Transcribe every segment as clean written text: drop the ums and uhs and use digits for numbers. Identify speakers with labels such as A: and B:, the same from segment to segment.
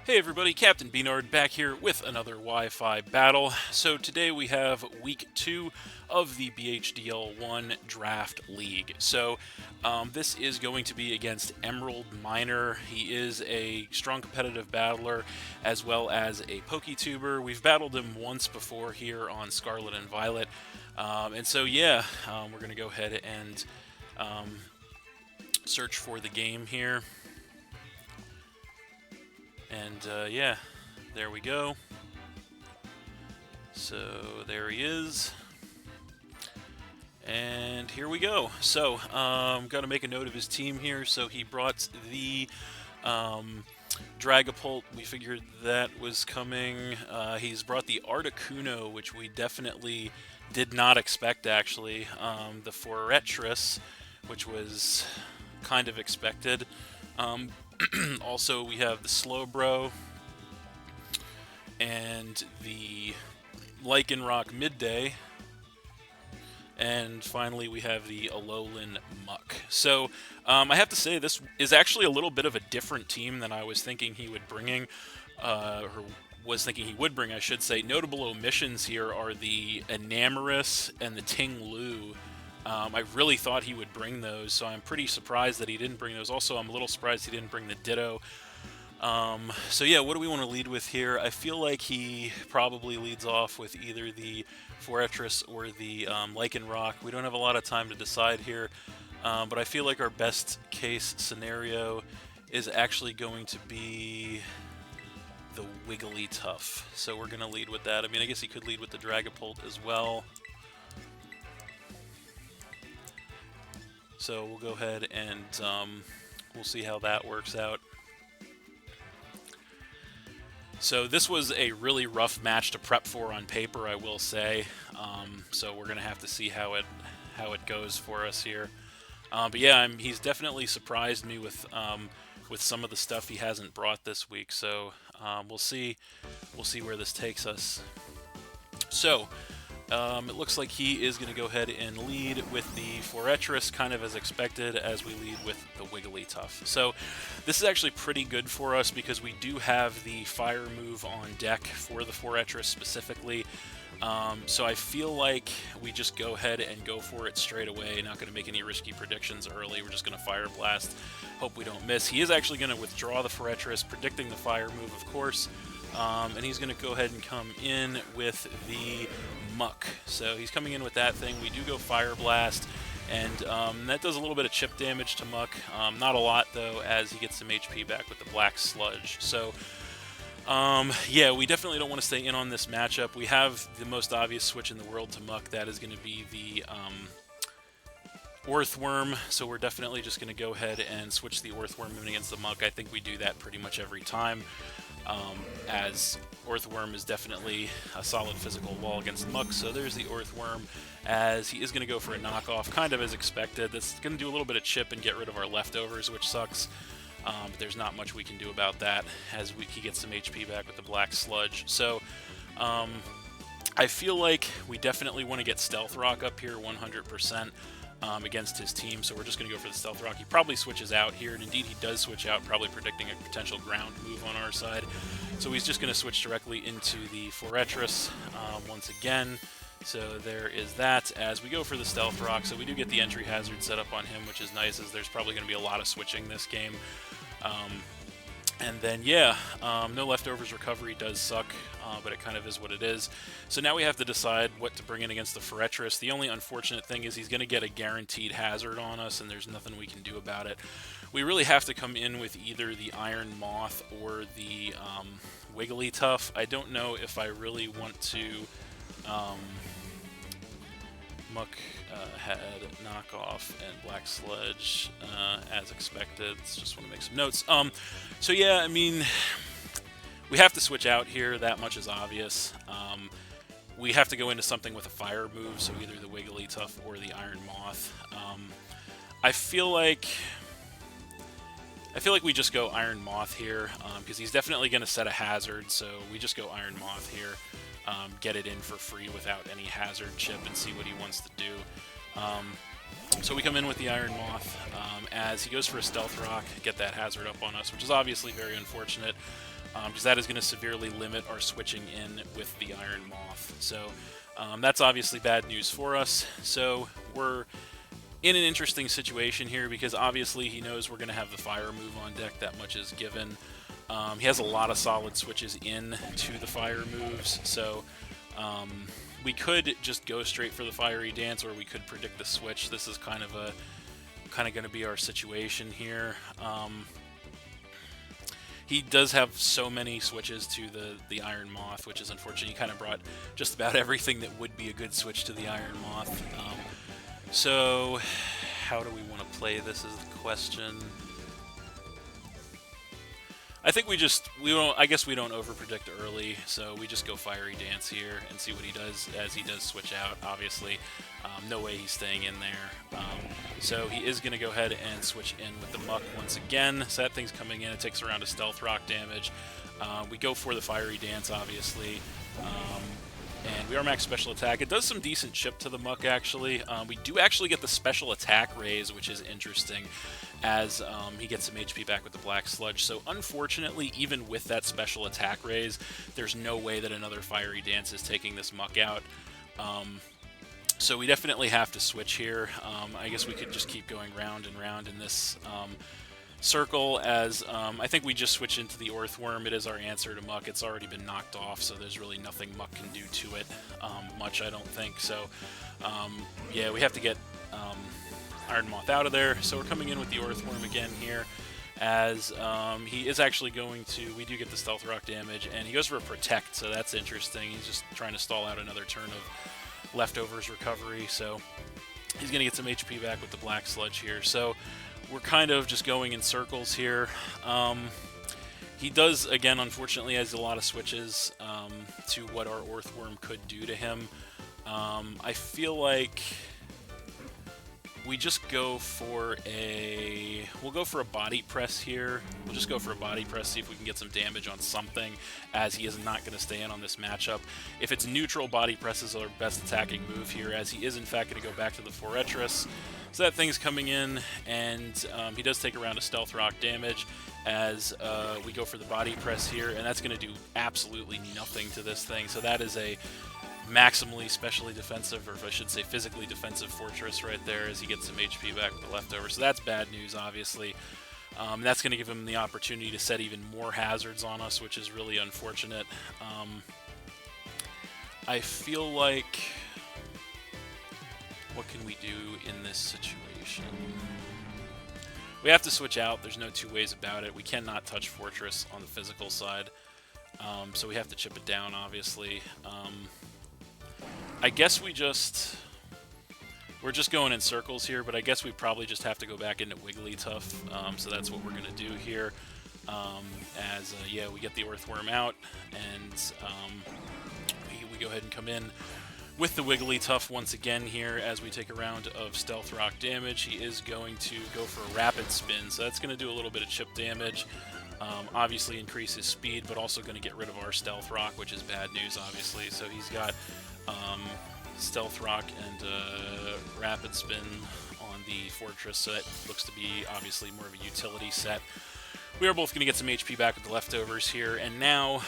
A: Hey everybody, Captain B-Nard back here with another Wi-Fi battle. So today we have week 2 of the BHDL1 Draft League. So this is going to be against Emeraldminer. He is a strong competitive battler as well as a PokeTuber. We've battled him once before here on Scarlet and Violet. And so yeah, we're going to go ahead and search for the game here. And yeah, there we go. So there he is. And here we go. So I'm going to make a note of his team here. So he brought the Dragapult. We figured that was coming. He's brought the Articuno, which we definitely did not expect, actually. The Forretress, which was kind of expected. Also, we have the Slowbro and the Lycanroc Midday. And finally, we have the Alolan Muck. So, I have to say, this is actually a little bit of a different team than I was thinking he would bring, I should say. Notable omissions here are the Enamorus and the Ting-Lu. I really thought he would bring those, so I'm pretty surprised that he didn't bring those. Also, I'm a little surprised he didn't bring the Ditto. So yeah, what do we want to lead with here? I feel like he probably leads off with either the Forretress or the Lycanroc. We don't have a lot of time to decide here, but I feel like our best case scenario is actually going to be the Wigglytuff. So we're going to lead with that. I mean, I guess he could lead with the Dragapult as well. So we'll go ahead and we'll see how that works out. So this was a really rough match to prep for on paper, I will say. So we're gonna have to see how it goes for us here. But yeah, he's definitely surprised me with some of the stuff he hasn't brought this week. So we'll see where this takes us. So. It looks like he is going to go ahead and lead with the Forretress, kind of as expected, as we lead with the Wigglytuff. So this is actually pretty good for us because we do have the Fire move on deck for the Forretress specifically. So I feel like we just go ahead and go for it straight away. Not going to make any risky predictions early. We're just going to Fire Blast. Hope we don't miss. He is actually going to withdraw the Forretress, predicting the Fire move, of course. And he's going to go ahead and come in with the Muck. So he's coming in with that thing. We do go Fire Blast, and that does a little bit of chip damage to Muck. Not a lot, though, as he gets some HP back with the Black Sludge. So, yeah, we definitely don't want to stay in on this matchup. We have the most obvious switch in the world to Muck. That is going to be the Earthworm, so we're definitely just going to go ahead and switch the Earthworm moving against the Muck. I think we do that pretty much every time, as Earthworm is definitely a solid physical wall against Muck. So there's the Earthworm, as he is going to go for a knockoff, kind of as expected. That's going to do a little bit of chip and get rid of our leftovers, which sucks. But there's not much we can do about that, as he gets some HP back with the Black Sludge. So I feel like we definitely want to get Stealth Rock up here 100%. Against his team, so we're just going to go for the Stealth Rock. He probably switches out here, and indeed he does switch out, probably predicting a potential ground move on our side. So he's just going to switch directly into the Forretress once again. So there is that, as we go for the Stealth Rock. So we do get the entry hazard set up on him, which is nice, as there's probably going to be a lot of switching this game. And then, yeah, no leftovers recovery does suck, but it kind of is what it is. So now we have to decide what to bring in against the Forretress. The only unfortunate thing is he's going to get a guaranteed hazard on us, and there's nothing we can do about it. We really have to come in with either the Iron Moth or the Wigglytuff. I don't know if I really want to Muck had knockoff and Black Sludge as expected. Just want to make some notes. So yeah, I mean, we have to switch out here. That much is obvious. We have to go into something with a Fire move, so either the Wigglytuff or the Iron Moth. I feel like we just go Iron Moth here, because he's definitely going to set a hazard, so we just go Iron Moth here. Get it in for free without any hazard chip and see what he wants to do. So we come in with the Iron Moth as he goes for a Stealth Rock, get that hazard up on us, which is obviously very unfortunate. because that is going to severely limit our switching in with the Iron Moth. So that's obviously bad news for us. So we're in an interesting situation here because obviously he knows we're going to have the fire move on deck. That much is given. He has a lot of solid switches in to the fire moves, so we could just go straight for the fiery dance, or we could predict the switch. This is kind of going to be our situation here. He does have so many switches to the Iron Moth, which is unfortunate. He kind of brought just about everything that would be a good switch to the Iron Moth. So how do we want to play this is the question. I think we don't. I guess we don't overpredict early, so we just go Fiery Dance here and see what he does as he does switch out. Obviously, no way he's staying in there. So he is going to go ahead and switch in with the Muck once again. So that thing's coming in. It takes around a Stealth Rock damage. We go for the Fiery Dance, obviously. And we are max special attack. It does some decent chip to the Muck, actually. We do actually get the special attack raise, which is interesting, as he gets some HP back with the Black Sludge. So unfortunately, even with that special attack raise, there's no way that another Fiery Dance is taking this Muck out. So we definitely have to switch here. I guess we could just keep going round and round in this circle, as I think we just switch into the Earthworm. It is our answer to Muck. It's already been knocked off, so there's really nothing Muck can do to it much, I don't think. So yeah, we have to get Iron Moth out of there. So we're coming in with the Earthworm again here, as he is actually going to, we do get the Stealth Rock damage, and he goes for a Protect, so that's interesting. He's just trying to stall out another turn of Leftovers recovery, so he's going to get some HP back with the Black Sludge here. So we're kind of just going in circles here. He does, again, unfortunately, has a lot of switches to what our Earthworm could do to him. I feel like we just go for we'll go for a Body Press here. We'll just go for a Body Press, see if we can get some damage on something, as he is not going to stay in on this matchup. If it's neutral, Body Press is our best attacking move here, as he is in fact going to go back to the Forretress. So that thing's coming in, and he does take around a Stealth Rock damage, as we go for the Body Press here, and that's going to do absolutely nothing to this thing. So that is a maximally specially defensive, or if I should say physically defensive Fortress right there, as he gets some HP back with the Leftover. So that's bad news, obviously. That's going to give him the opportunity to set even more hazards on us, which is really unfortunate. I feel like, what can we do in this situation? We have to switch out. There's no two ways about it. We cannot touch Fortress on the physical side, so we have to chip it down, obviously. I guess we're just going in circles here, but I guess we probably just have to go back into Wigglytuff, so that's what we're going to do here. Yeah, we get the Earthworm out, and we go ahead and come in with the Wigglytuff once again here, as we take a round of Stealth Rock damage. He is going to go for a Rapid Spin, so that's going to do a little bit of chip damage. Obviously increase his speed, but also going to get rid of our Stealth Rock, which is bad news, obviously. So he's got Stealth Rock and Rapid Spin on the Fortress, so that looks to be obviously more of a utility set. We are both going to get some HP back with the Leftovers here, and now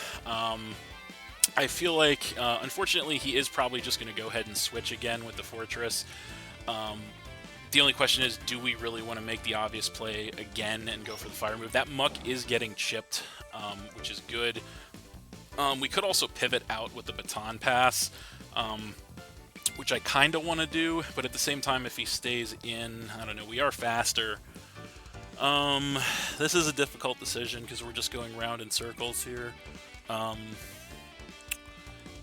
A: I feel like, unfortunately, he is probably just going to go ahead and switch again with the Fortress. The only question is, do we really want to make the obvious play again and go for the Fire move? That Muck is getting chipped, which is good. We could also pivot out with the Baton Pass, which I kind of want to do, but at the same time, if he stays in, I don't know, we are faster. This is a difficult decision because we're just going round in circles here. But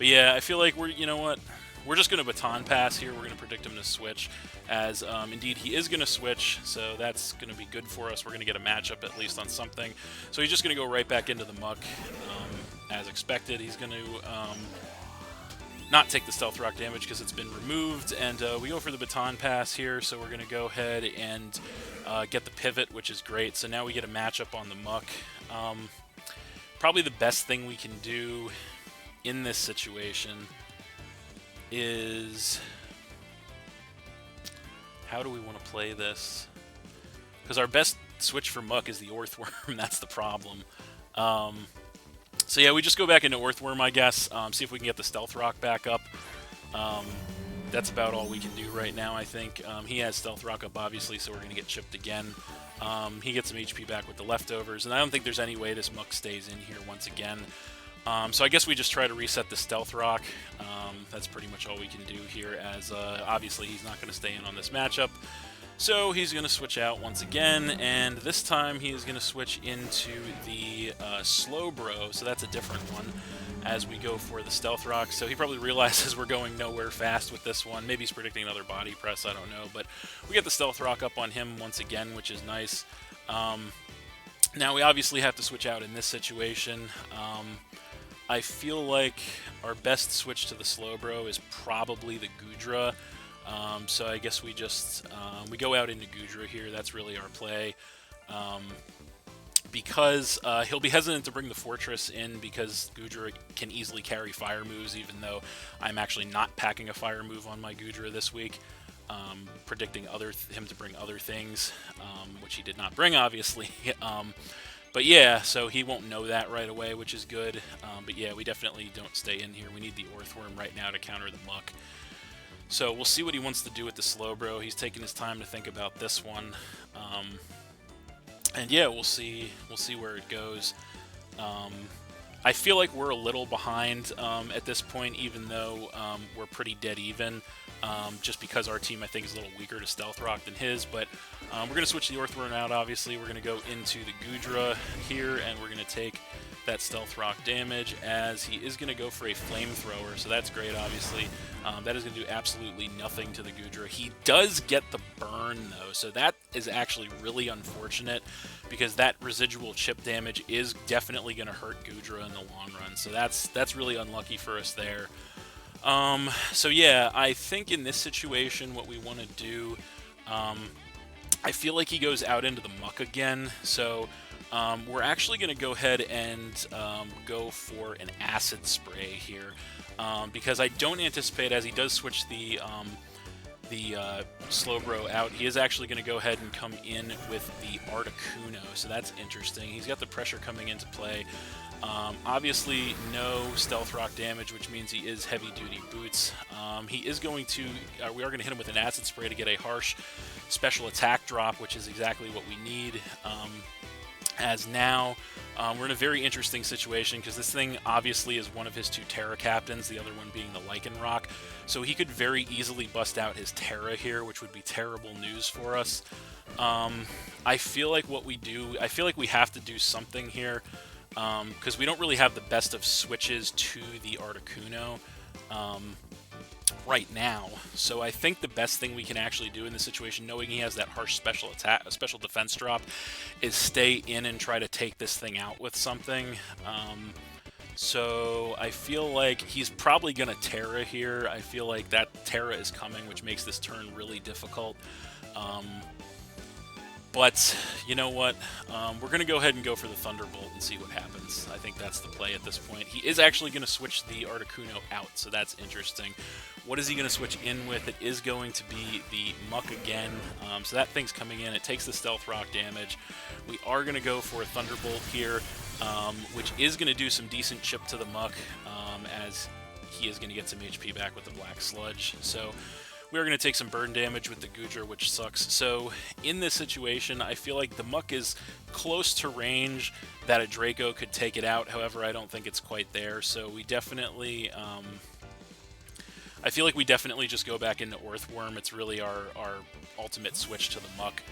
A: yeah, I feel like you know what? We're just going to Baton Pass here. We're going to predict him to switch, as indeed he is going to switch, so that's going to be good for us. We're going to get a matchup at least on something. So he's just going to go right back into the Muck, as expected. He's going to not take the Stealth Rock damage because it's been removed, and we go for the Baton Pass here, so we're going to go ahead and get the Pivot, which is great. So now we get a matchup on the Muck. Probably the best thing we can do in this situation is, how do we want to play this? Because our best switch for Muck is the Earthworm. That's the problem. So yeah, we just go back into Earthworm, I guess. See if we can get the Stealth Rock back up. That's about all we can do right now, I think. He has Stealth Rock up, obviously, so we're going to get chipped again. He gets some HP back with the leftovers, and I don't think there's any way this Muck stays in here once again. So I guess we just try to reset the Stealth Rock. That's pretty much all we can do here, as obviously he's not going to stay in on this matchup. So he's going to switch out once again, and this time he is going to switch into the Slowbro, so that's a different one, as we go for the Stealth Rock. So he probably realizes we're going nowhere fast with this one. Maybe he's predicting another Body Press, I don't know, but we get the Stealth Rock up on him once again, which is nice. Now we obviously have to switch out in this situation. I feel like our best switch to the Slowbro is probably the Goodra. So I guess we just we go out into Goodra here. That's really our play, because he'll be hesitant to bring the Fortress in because Goodra can easily carry fire moves, even though I'm actually not packing a fire move on my Goodra this week, predicting him to bring other things, which he did not bring, obviously. But yeah, so he won't know that right away, which is good. But yeah, we definitely don't stay in here. We need the Earthworm right now to counter the Muck. So we'll see what he wants to do with the Slowbro. He's taking his time to think about this one, and yeah, we'll see where it goes. I feel like we're a little behind at this point, even though we're pretty dead even, just because our team, I think, is a little weaker to Stealth Rock than his. But we're going to switch the Earthworm out, obviously. We're going to go into the Goodra here, and we're going to take that Stealth Rock damage, as he is going to go for a Flamethrower, so that's great, obviously. That is going to do absolutely nothing to the Goodra. He does get the burn, though, so that is actually really unfortunate, because that residual chip damage is definitely going to hurt Goodra in the long run, so that's really unlucky for us there. So yeah, I think in this situation what we want to do, I feel like he goes out into the Muck again, so we're actually going to go ahead and go for an Acid Spray here, because I don't anticipate, as he does switch the Slowbro out, he is actually going to go ahead and come in with the Articuno, so that's interesting. He's got the pressure coming into play. Obviously, no Stealth Rock damage, which means he is heavy-duty boots. He is going to, we are going to hit him with an Acid Spray to get a harsh special attack drop, which is exactly what we need. As now, we're in a very interesting situation, because this thing obviously is one of his two Terra Captains, the other one being the Lycanroc. So he could very easily bust out his Terra here, which would be terrible news for us. I feel like what we do, I feel like we have to do something here, because we don't really have the best of switches to the Articuno right now. So I think the best thing we can actually do in this situation, knowing he has that harsh special defense drop, is stay in and try to take this thing out with something. So I feel like he's probably going to Terra here. I feel like that Terra is coming, which makes this turn really difficult. But you know what? We're going to go ahead and go for the Thunderbolt and see what happens. I think that's the play at this point. He is actually going to switch the Articuno out, so that's interesting. What is he going to switch in with? It is going to be the Muck again. So that thing's coming in. It takes the Stealth Rock damage. We are going to go for a Thunderbolt here, which is going to do some decent chip to the Muck, as he is going to get some HP back with the Black Sludge. So we are going to take some burn damage with the Goodra, which sucks. So in this situation, I feel like the Muck is close to range that a Draco could take it out. However, I don't think it's quite there. So we definitely, I feel like we definitely just go back into Earthworm. It's really our ultimate switch to the Muck.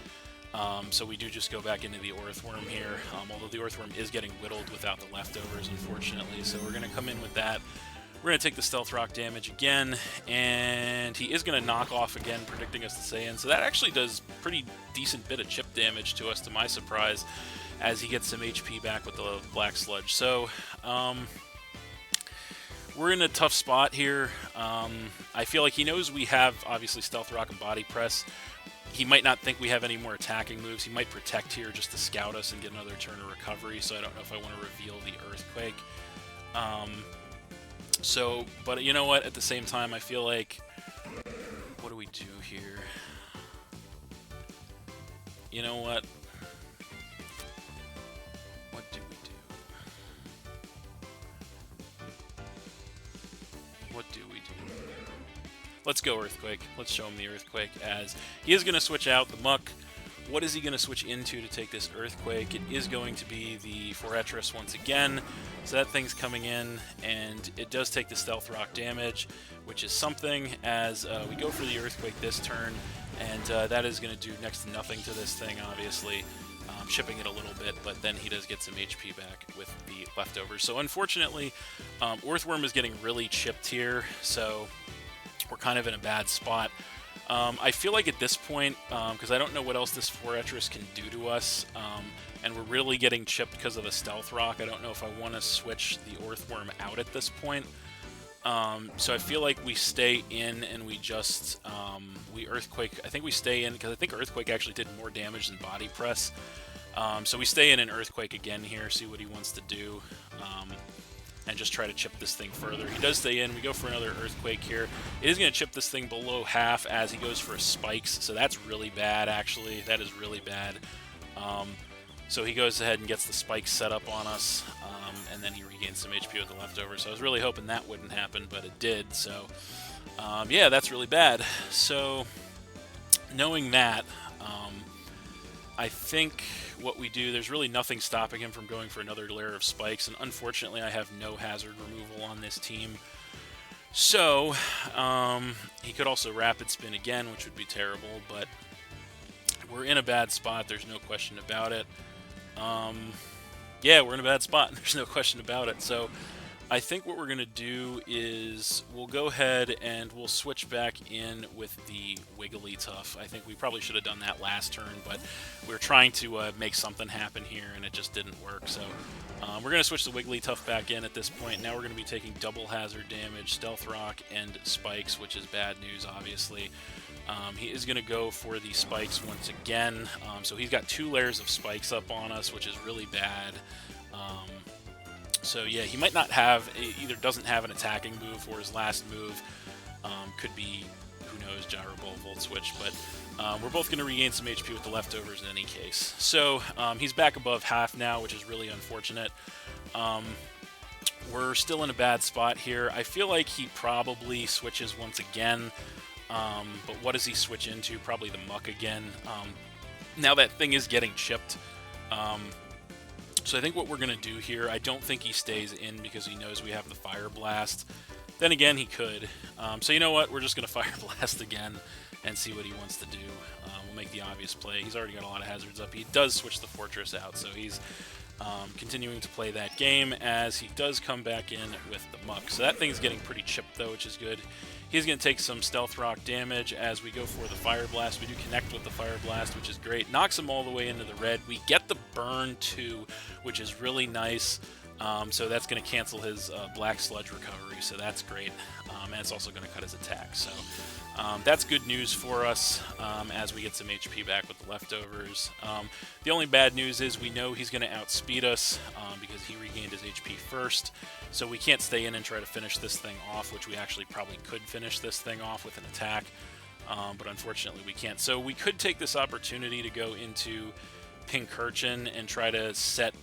A: So we do just go back into the Earthworm here, although the Earthworm is getting whittled without the leftovers, unfortunately. So we're going to come in with that. We're going to take the Stealth Rock damage again, and he is going to knock off again, predicting us to Saiyan. So that actually does pretty decent bit of chip damage to us, to my surprise, as he gets some HP back with the Black Sludge. So we're in a tough spot here. I feel like he knows we have, obviously, Stealth Rock and Body Press. He might not think we have any more attacking moves. He might Protect here just to scout us and get another turn of recovery, so I don't know if I want to reveal the Earthquake. But you know what? At the same time, I feel like, what do we do here? You know what? What do we do? what do we do? Let's go Earthquake. Let's show him the Earthquake, as he is going to switch out the Muck. What is he going to switch into to take this Earthquake? It is going to be the Forretress once again. So that thing's coming in, and it does take the Stealth Rock damage, which is something, as we go for the Earthquake this turn, and that is going to do next to nothing to this thing, obviously. Chipping it a little bit, but then he does get some HP back with the leftovers. So unfortunately, Earthworm is getting really chipped here, so we're kind of in a bad spot. I feel like at this point, because I don't know what else this Forretress can do to us, and we're really getting chipped because of a Stealth Rock, I don't know if I want to switch the Earthworm out at this point. So I feel like we stay in and we just, we Earthquake. I think we stay in because I think Earthquake actually did more damage than Body Press. So we stay in an Earthquake again here, see what he wants to do, and just try to chip this thing further. He does stay in. We go for another Earthquake here. It is going to chip this thing below half as he goes for Spikes, so that's really bad, actually. That is really bad. So he goes ahead and gets the Spikes set up on us, and then he regains some HP with the leftovers. So I was really hoping that wouldn't happen, but it did. So, yeah, that's really bad. So, knowing that, I think what we do, there's really nothing stopping him from going for another layer of Spikes, and unfortunately I have no hazard removal on this team. So, he could also Rapid Spin again, which would be terrible, but we're in a bad spot, there's no question about it. Yeah, we're in a bad spot, there's no question about it. So, I think what we're going to do is we'll go ahead and we'll switch back in with the Wigglytuff. I think we probably should have done that last turn, but we were trying to make something happen here, and it just didn't work. So we're going to switch the Wigglytuff back in at this point. Now we're going to be taking double hazard damage, Stealth Rock, and Spikes, which is bad news, obviously. He is going to go for the Spikes once again. So he's got 2 layers of Spikes up on us, which is really bad. So yeah, he might not have, either doesn't have an attacking move, or his last move could be, who knows, Gyro Ball, Volt Switch, but we're both going to regain some HP with the leftovers in any case. So he's back above half now, which is really unfortunate. We're still in a bad spot here. I feel like he probably switches once again, but what does he switch into? Probably the Muck again. Now that thing is getting chipped. So I think what we're going to do here, I don't think he stays in because he knows we have the Fire Blast. Then again, he could. So you know what? We're just going to Fire Blast again and see what he wants to do. We'll make the obvious play. He's already got a lot of hazards up. He does switch the Fortress out, so he's continuing to play that game as he does come back in with the Muck. So that thing's getting pretty chipped, though, which is good. He's going to take some Stealth Rock damage as we go for the Fire Blast. We do connect with the Fire Blast, which is great. Knocks him all the way into the red. We get the burn, too, which is really nice. So that's going to cancel his Black Sludge recovery, so that's great. And it's also going to cut his attack. So that's good news for us as we get some HP back with the leftovers. The only bad news is we know he's going to outspeed us because he regained his HP first. So we can't stay in and try to finish this thing off, which we actually probably could finish this thing off with an attack. But unfortunately we can't. So we could take this opportunity to go into Pincurchin and try to set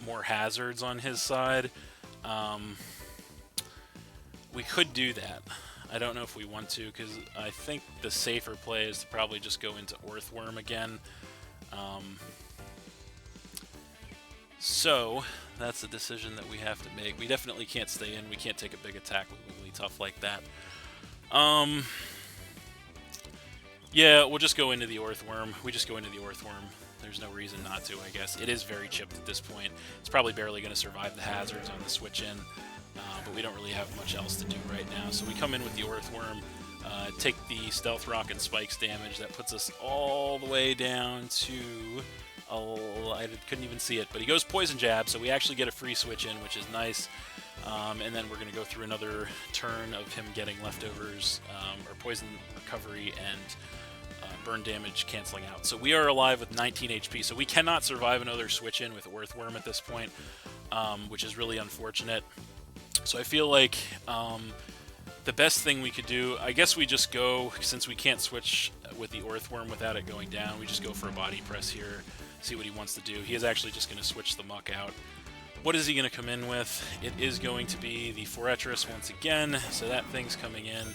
A: more hazards on his side. We could do that. I don't know if we want to, because I think the safer play is to probably just go into Earthworm again. So that's a decision that we have to make. We definitely can't stay in. We can't take a big attack with Wigglytuff like that. Yeah, we'll just go into the Earthworm. We just go into the Earthworm. There's no reason not to, I guess. It is very chipped at this point. It's probably barely going to survive the hazards on the switch in, but we don't really have much else to do right now. So we come in with the Earthworm, take the Stealth Rock and Spikes damage. That puts us all the way down to... I couldn't even see it, but he goes Poison Jab, so we actually get a free switch in, which is nice. And then we're going to go through another turn of him getting leftovers, or Poison Recovery, and burn damage canceling out. So we are alive with 19 HP, so we cannot survive another switch in with Earthworm at this point, which is really unfortunate. So I feel like the best thing we could do, I guess we just go, since we can't switch with the Earthworm without it going down, we just go for a Body Press here, see what he wants to do. He is actually just going to switch the Muck out. What is he going to come in with? It is going to be the Forretress once again, so that thing's coming in.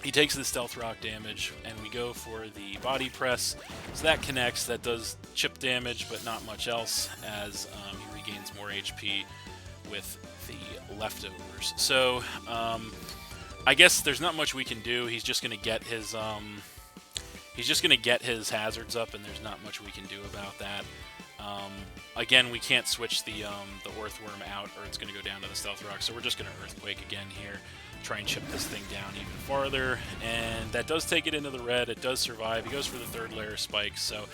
A: He takes the Stealth Rock damage, and we go for the Body Press. So that connects, that does chip damage, but not much else, as he regains more HP with the leftovers. So, I guess there's not much we can do. He's just going to get his, hazards up, and there's not much we can do about that. Again, we can't switch the Earthworm out, or it's going to go down to the Stealth Rock, so we're just going to Earthquake again here. Try and chip this thing down even farther, and that does take it into the red. It does survive. He goes for the 3rd layer of spikes, so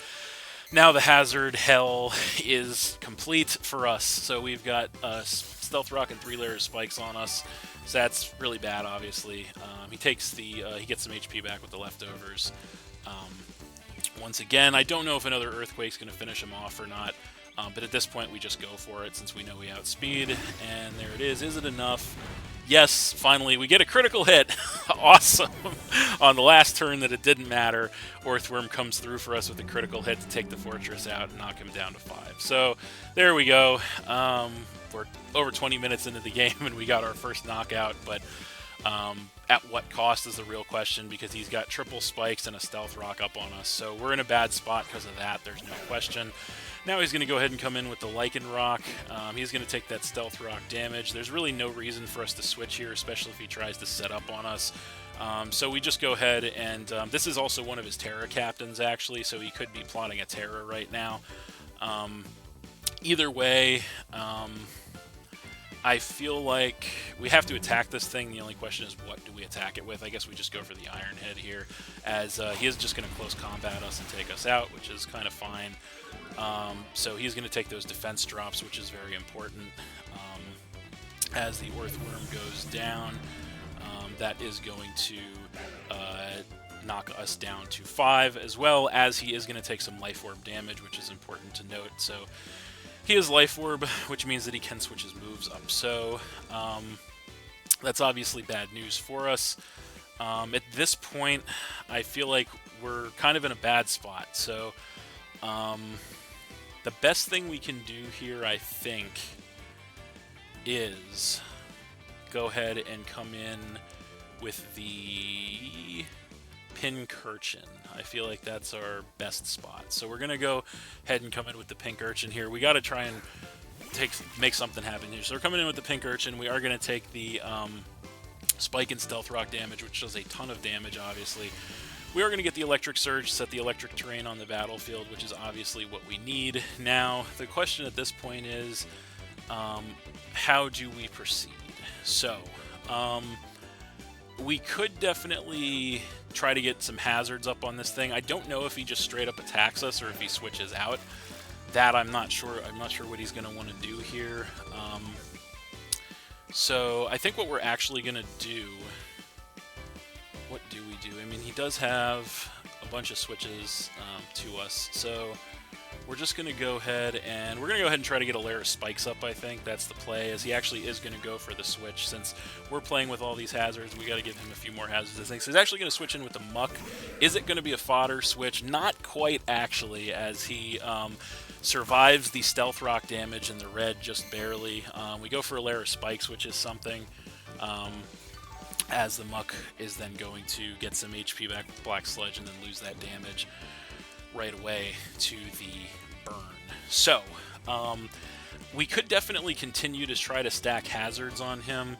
A: now the hazard hell is complete for us. So we've got Stealth Rock and 3 layers spikes on us, so that's really bad, obviously. He takes the he gets some HP back with the leftovers. Once again, I don't know if another Earthquake's going to finish him off or not, but at this point we just go for it since we know we outspeed, and there it is. Is it enough? Yes, finally, we get a critical hit. Awesome. On the last turn that it didn't matter, Earthworm comes through for us with a critical hit to take the Fortress out and knock him down to 5. So, there we go. We're over 20 minutes into the game, and we got our first knockout, but at what cost is the real question, because he's got triple spikes and a Stealth Rock up on us. So, we're in a bad spot because of that. There's no question. Now he's going to go ahead and come in with the Lichen Rock. He's going to take that Stealth Rock damage. There's really no reason for us to switch here, especially if he tries to set up on us. So we just go ahead and... this is also one of his Terra Captains, actually, so he could be plotting a Terra right now. Either way, I feel like we have to attack this thing. The only question is, what do we attack it with? I guess we just go for the Iron Head here, as he is just going to close combat us and take us out, which is kind of fine. So he's going to take those defense drops, which is very important. As the Earthworm goes down, that is going to knock us down to 5, as well as he is going to take some Life Orb damage, which is important to note. So he has Life Orb, which means that he can switch his moves up. So that's obviously bad news for us. At this point, I feel like we're kind of in a bad spot. So the best thing we can do here, I think, is go ahead and come in with the Pincurchin. I feel like that's our best spot. So we're going to go ahead and come in with the Pincurchin here. We got to try and make something happen here. So we're coming in with the Pincurchin. We are going to take the Spike and Stealth Rock damage, which does a ton of damage, obviously. We are going to get the Electric Surge, set the electric terrain on the battlefield, which is obviously what we need. Now, the question at this point is, how do we proceed? So, we could definitely try to get some hazards up on this thing. I don't know if he just straight up attacks us or if he switches out. That I'm not sure. I'm not sure what he's going to want to do here. So, I think what we're actually going to do... What do we do? I mean, he does have a bunch of switches to us, so we're just going to go ahead and try to get a layer of spikes up, I think. That's the play, as he actually is going to go for the switch. Since we're playing with all these hazards, we got to give him a few more hazards, I think. So he's actually going to switch in with the Muck. Is it going to be a fodder switch? Not quite, actually, as he survives the Stealth Rock damage in the red just barely. We go for a layer of spikes, which is something... as the Muck is then going to get some HP back with Black Sludge and then lose that damage right away to the burn. So, we could definitely continue to try to stack hazards on him.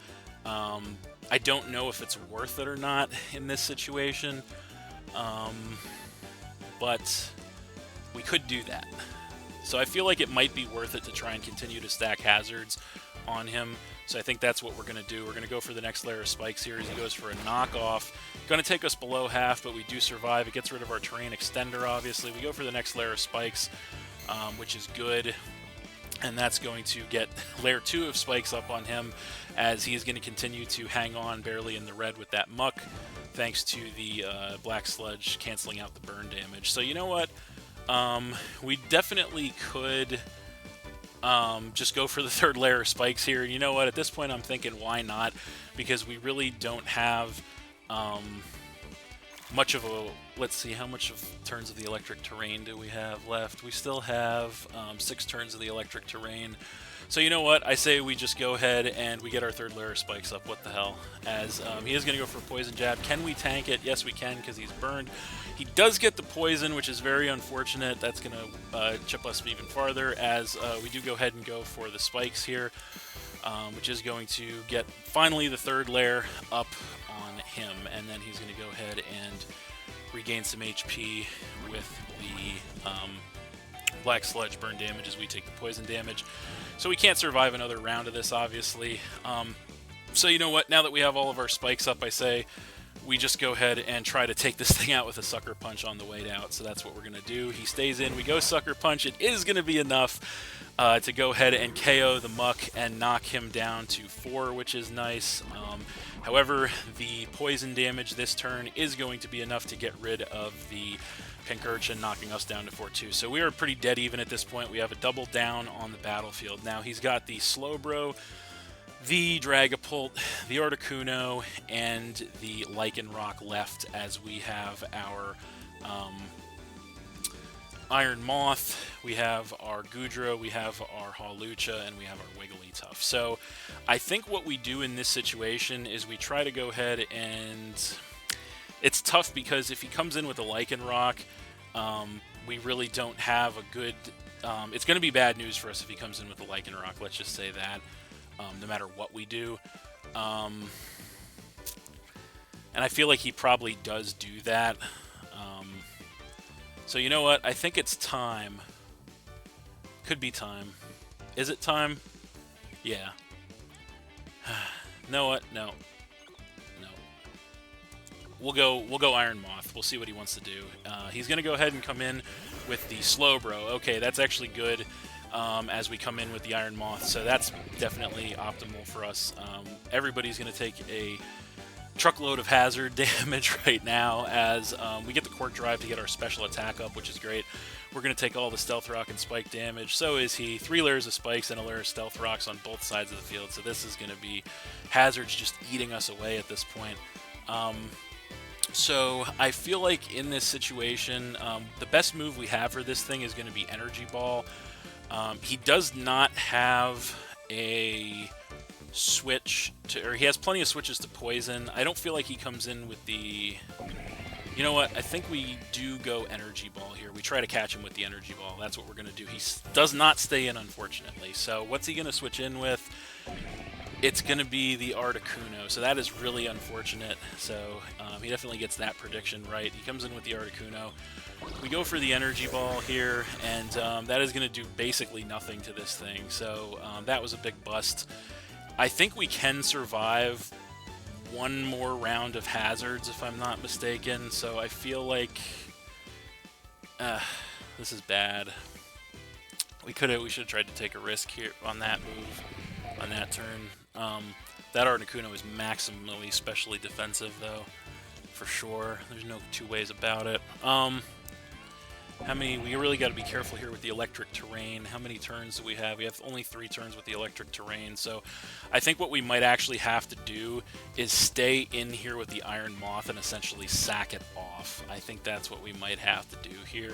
A: I don't know if it's worth it or not in this situation, but we could do that. So I feel like it might be worth it to try and continue to stack hazards on him. So I think that's what we're going to do. We're going to go for the next layer of spikes here as he goes for a knockoff. Going to take us below half, but we do survive. It gets rid of our terrain extender, obviously. We go for the next layer of spikes, which is good. And that's going to get layer 2 of spikes up on him, as he is going to continue to hang on barely in the red with that Muck, thanks to the Black Sludge canceling out the burn damage. So you know what? We definitely could... just go for the 3rd layer of spikes here. You know what? At this point, I'm thinking, why not? Because we really don't have much of a... Let's see, how much of turns of the electric terrain do we have left? We still have 6 turns of the electric terrain. So you know what? I say we just go ahead and we get our third layer of spikes up. What the hell? As he is going to go for Poison Jab. Can we tank it? Yes, we can, because he's burned. He does get the poison, which is very unfortunate. That's going to chip us even farther, as we do go ahead and go for the spikes here, which is going to get finally the third layer up on him. And then he's going to go ahead and regain some HP with the Black Sludge burn damage as we take the poison damage. So we can't survive another round of this, obviously. So you know what? Now that we have all of our spikes up, I say we just go ahead and try to take this thing out with a Sucker Punch on the way out. So that's what we're going to do. He stays in. We go Sucker Punch. It is going to be enough to go ahead and KO the Muck and knock him down to 4, which is nice. However, the poison damage this turn is going to be enough to get rid of the Pink Urchin, knocking us down to 4-2. So we are pretty dead even at this point. We have a double down on the battlefield. Now he's got the Slowbro, the Dragapult, the Articuno, and the Lycanroc left, as we have our Iron Moth, we have our Goodra, we have our Hawlucha, and we have our Wigglytuff. So I think what we do in this situation is we try to go ahead and... It's tough because if he comes in with a Lycanroc, we really don't have a good... it's going to be bad news for us if he comes in with a Lycanroc, let's just say that, no matter what we do. And I feel like he probably does do that. So you know what? I think it's time. Could be time. Is it time? Yeah. Know what? No. We'll go Iron Moth. We'll see what he wants to do. He's going to go ahead and come in with the Slowbro. Okay, that's actually good as we come in with the Iron Moth. So that's definitely optimal for us. Everybody's going to take a truckload of hazard damage right now as we get the Quark Drive to get our special attack up, which is great. We're going to take all the Stealth Rock and Spike damage. So is he. 3 layers of Spikes and a layer of Stealth Rocks on both sides of the field. So this is going to be hazards just eating us away at this point. So I feel like in this situation, the best move we have for this thing is going to be Energy Ball. He does not have a switch to, or he has plenty of switches to Poison. I don't feel like he comes in with the... You know what? I think we do go Energy Ball here. We try to catch him with the Energy Ball. That's what we're going to do. He does not stay in, unfortunately. So what's he going to switch in with? It's going to be the Articuno, so that is really unfortunate. So he definitely gets that prediction right. He comes in with the Articuno. We go for the Energy Ball here, and that is going to do basically nothing to this thing. So that was a big bust. I think we can survive one more round of hazards, if I'm not mistaken. So I feel like this is bad. We should have tried to take a risk here on that move, on that turn. That Articuno is maximally specially defensive, though, for sure. There's no two ways about it. We really got to be careful here with the electric terrain. How many turns do we have? We have only 3 turns with the electric terrain, so I think what we might actually have to do is stay in here with the Iron Moth and essentially sack it off. I think that's what we might have to do here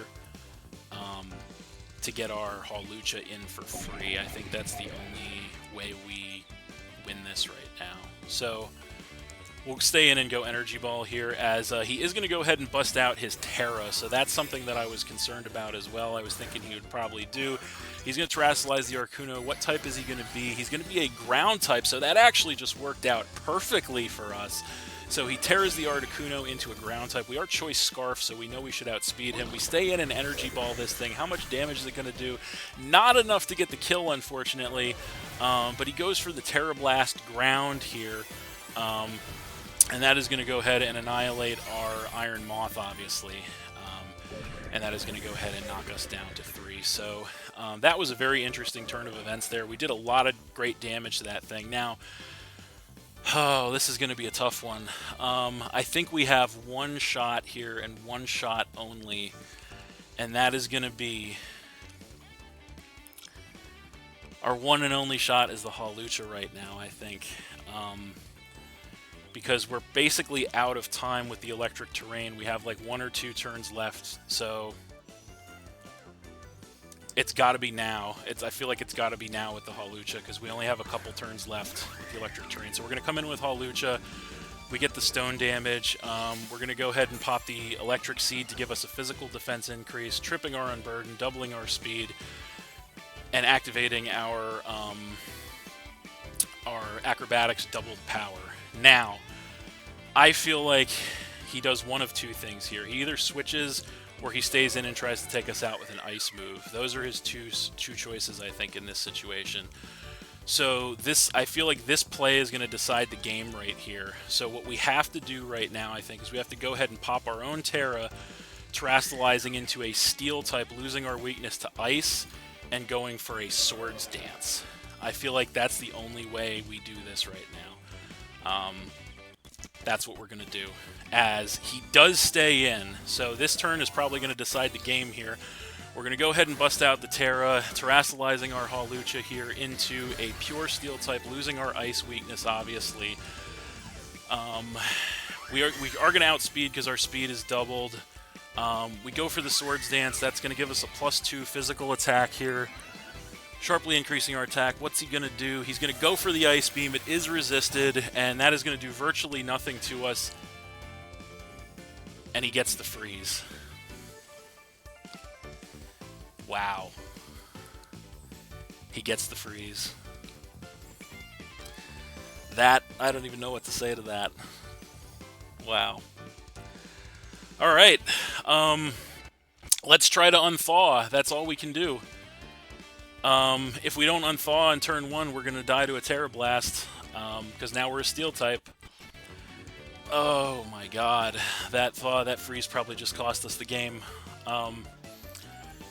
A: to get our Hawlucha in for free. I think that's the only way we win this right now. So we'll stay in and go Energy Ball here, as he is going to go ahead and bust out his Terra, so that's something that I was concerned about as well. I was thinking he would probably do. He's going to Terrasilize the Articuno. What type is he going to be? He's going to be a ground type, so that actually just worked out perfectly for us. So he tears the Articuno into a ground type. We are Choice Scarf, so we know we should outspeed him. We stay in and Energy Ball this thing. How much damage is it going to do? Not enough to get the kill, unfortunately. But he goes for the Terra Blast ground here. And that is going to go ahead and annihilate our Iron Moth, obviously. And that is going to go ahead and knock us down to 3. So that was a very interesting turn of events there. We did a lot of great damage to that thing. Now, oh, this is going to be a tough one. I think we have one shot here and one shot only. And that is going to be... Our one and only shot is the Hawlucha right now, I think. because we're basically out of time with the electric terrain. We have like 1 or 2 turns left, so it's got to be now. I feel like it's got to be now with the Hawlucha, because we only have a couple turns left with the electric terrain. So we're going to come in with Hawlucha. We get the stone damage. We're going to go ahead and pop the electric seed to give us a physical defense increase, tripping our unburden, doubling our speed, and activating our acrobatics doubled power. Now, I feel like he does one of 2 things here. He either switches or he stays in and tries to take us out with an ice move. Those are his two choices, I think, in this situation. So I feel like this play is going to decide the game right here. So what we have to do right now, I think, is we have to go ahead and pop our own Terra, terastallizing into a steel type, losing our weakness to ice, and going for a Swords Dance. I feel like that's the only way we do this right now. That's what we're going to do, as he does stay in. So this turn is probably going to decide the game here. We're going to go ahead and bust out the Terra, terastallizing our Hawlucha here into a pure steel type, losing our ice weakness, obviously. We are going to outspeed because our speed is doubled. We go for the Swords Dance. That's going to give us a +2 physical attack here, sharply increasing our attack. What's he going to do? He's going to go for the Ice Beam. It is resisted, and that is going to do virtually nothing to us. And he gets the freeze. Wow. He gets the freeze. That, I don't even know what to say to that. Wow. Alright. Let's try to unthaw. That's all we can do. If we don't unthaw in turn 1, we're going to die to a Terra Blast, because now we're a Steel type. Oh my god. That freeze probably just cost us the game.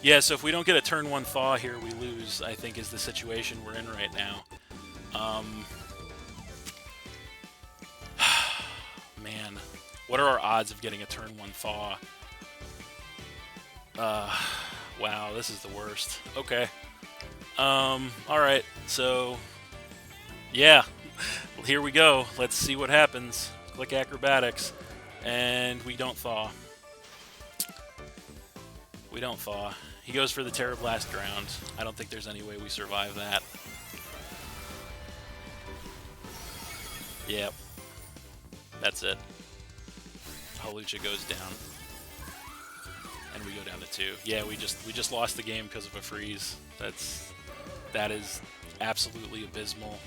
A: Yeah, so if we don't get a turn 1 thaw here, we lose, I think, is the situation we're in right now. Man, what are our odds of getting a turn 1 thaw? Wow, this is the worst. Okay. Alright, so, yeah, here we go. Let's see what happens. Click acrobatics, and we don't thaw. We don't thaw. He goes for the Terra Blast Ground. I don't think there's any way we survive that. Yep. That's it. Hawlucha goes down. And we go down to 2. Yeah, we just lost the game because of a freeze. That is absolutely abysmal.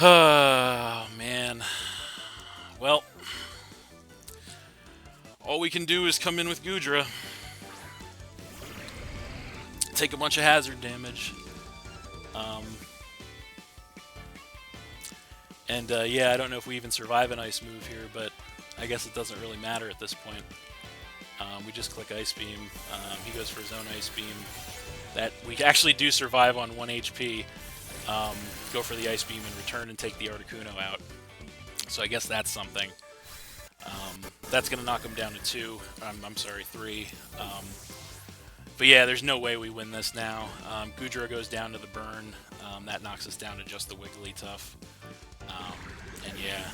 A: Oh, man. Well, all we can do is come in with Goodra. Take a bunch of hazard damage. Yeah, I don't know if we even survive an ice move here, but I guess it doesn't really matter at this point. We just click Ice Beam. He goes for his own Ice Beam. That we actually do survive on 1 HP. Go for the Ice Beam and return and take the Articuno out. So I guess that's something. That's going to knock him down to 2. I'm sorry, 3. But yeah, there's no way we win this now. Goodra goes down to the burn. That knocks us down to just the Wigglytuff. And yeah,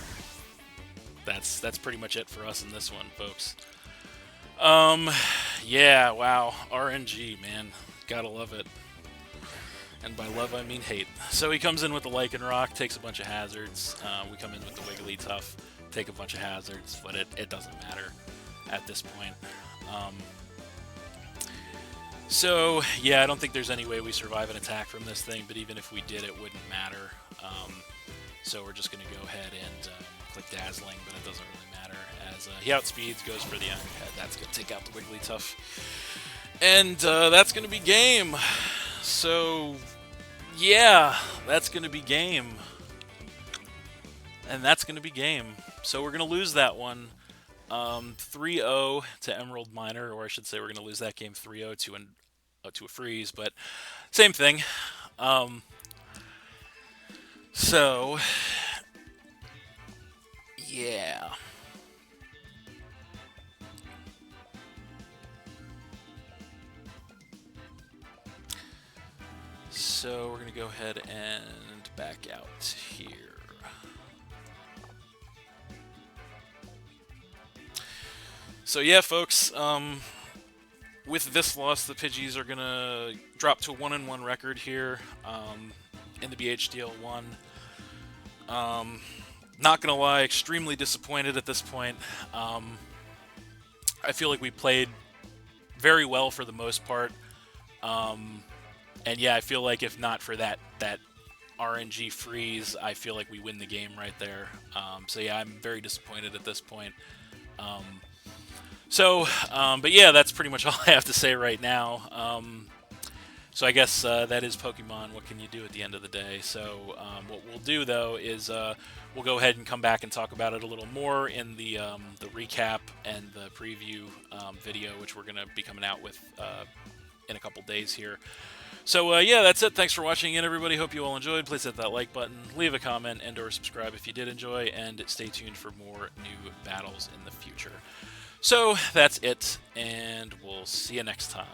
A: that's pretty much it for us in this one, folks. Yeah, wow. RNG, man. Gotta love it. And by love, I mean hate. So he comes in with the Lycanroc, takes a bunch of hazards. We come in with the Wigglytuff, take a bunch of hazards, but it doesn't matter at this point. So, yeah, I don't think there's any way we survive an attack from this thing, but even if we did, it wouldn't matter. So we're just going to go ahead and click Dazzling, but it doesn't really matter, as he outspeeds, goes for the Iron Head. That's going to take out the Wigglytuff. And that's going to be game. So, yeah, that's going to be game. And that's going to be game. So we're going to lose that one 3-0 to Emeraldminer, or I should say we're going to lose that game 3-0 to a freeze, but same thing. So, yeah. So we're going to go ahead and back out here. So yeah, folks, with this loss, the Pidgeys are going to drop to a 1-1 record here in the BHDL1. Not going to lie, extremely disappointed at this point. I feel like we played very well for the most part. And yeah, I feel like if not for that RNG freeze, I feel like we win the game right there. So yeah, I'm very disappointed at this point. But yeah, that's pretty much all I have to say right now. So I guess that is Pokemon. What can you do at the end of the day? So what we'll do, though, is we'll go ahead and come back and talk about it a little more in the recap and the preview video, which we're going to be coming out with in a couple days here. So yeah, that's it. Thanks for watching in, everybody. Hope you all enjoyed. Please hit that like button, leave a comment, and/or subscribe if you did enjoy, and stay tuned for more new battles in the future. So that's it, and we'll see you next time.